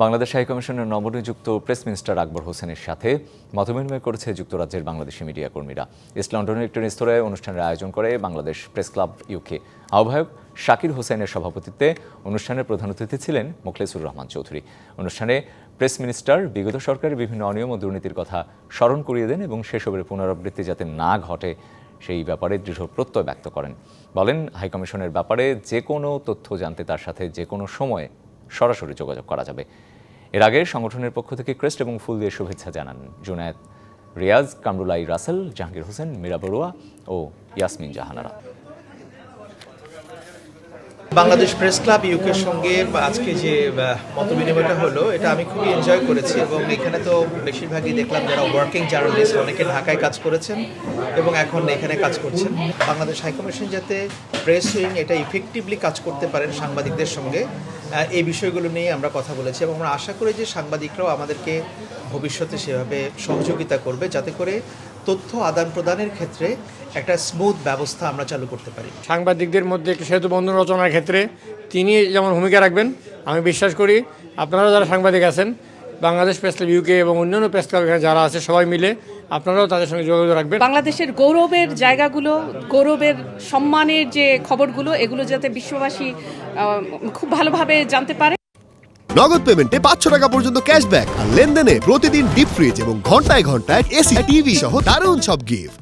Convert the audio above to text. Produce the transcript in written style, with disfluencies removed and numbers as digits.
বাংলাদেশ হাইকমিশনের নবনিযুক্ত press minister আকবর হোসেনের সাথে মতবিনিময় করেছে যুক্তরাজ্যের বাংলাদেশি মিডিয়া কর্মীরা। ইস্ট লন্ডনের একটি রেস্তোরাঁয় অনুষ্ঠানের আয়োজন করে বাংলাদেশ প্রেস ক্লাব ইউকে। আহ্বায়ক শাকির হোসেনের সভাপতিত্বে অনুষ্ঠানের প্রধান অতিথি ছিলেন মোখলেসুর রহমান চৌধুরী। অনুষ্ঠানে প্রেস মিনিস্টার বিগত সরকারের বিভিন্ন অনিয়ম ও দুর্নীতির কথা স্মরণ করিয়ে দেন এবং সেসবের পুনরাবৃত্তি যাতে না ঘটে সেই ব্যাপারে দৃঢ় প্রত্যয় ব্যক্ত করেন। বলেন, হাইকমিশনের ব্যাপারে যে কোনো তথ্য জানতে তার সাথে যে কোনো সময়ে সরাসরি যোগাযোগ করা যাবে। এর আগে সংগঠনের পক্ষ থেকে ক্রেস্ট এবং ফুল দিয়ে শুভেচ্ছা জানান জুনায়েদ, রিয়াজ, কামরুলাই রাসেল, জাহাঙ্গীর হোসেন, মীরা বড়ুয়া ও ইয়াসমিন জাহানারা। বাংলাদেশ প্রেস ক্লাব ইউকের সঙ্গে আজকে যে মতবিনিময়টা হলো এটা আমি খুবই এনজয় করেছি এবং এখানে তো বেশিরভাগই দেখলাম যারা ওয়ার্কিং জার্নালিস্ট অনেকে ঢাকায় কাজ করেছেন এবং এখন এখানে কাজ করছেন। বাংলাদেশ হাইকমিশন যাতে প্রেস উইং এটা ইফেক্টিভলি কাজ করতে পারেন সাংবাদিকদের সঙ্গে, এই বিষয়গুলো নিয়ে আমরা কথা বলেছি এবং আমরা আশা করি যে সাংবাদিকরাও আমাদেরকে ভবিষ্যতে সেভাবে সহযোগিতা করবে যাতে করে তথ্য আদান প্রদানের ক্ষেত্রে একটা স্মুথ ব্যবস্থা আমরা চালু করতে পারি। সাংবাদিকদের মধ্যে একটি সেতু বন্ধন রচনার ক্ষেত্রে তিনি যেমন ভূমিকা রাখবেন, আমি বিশ্বাস করি আপনারাও যারা সাংবাদিক আছেন, বাংলাদেশ প্রেস ক্লাব ইউকে এবং অন্যান্য প্রেস ক্লাব এখানে যারা আছে সবাই মিলে আপনারাও তাদের সঙ্গে যোগাযোগ রাখবেন। বাংলাদেশের গৌরবের জায়গাগুলো, গৌরবের সম্মানের যে খবরগুলো, এগুলো যাতে বিশ্ববাসী খুব ভালোভাবে জানতে পারে। নগদ পেমেন্টে 500 টাকা পর্যন্ত ক্যাশব্যাক আর লেনদেনে প্রতিদিন ডিপ ফ্রিজ এবং ঘন্টায় ঘন্টায় এসি টিভি সহ দারুণ সব গিফট।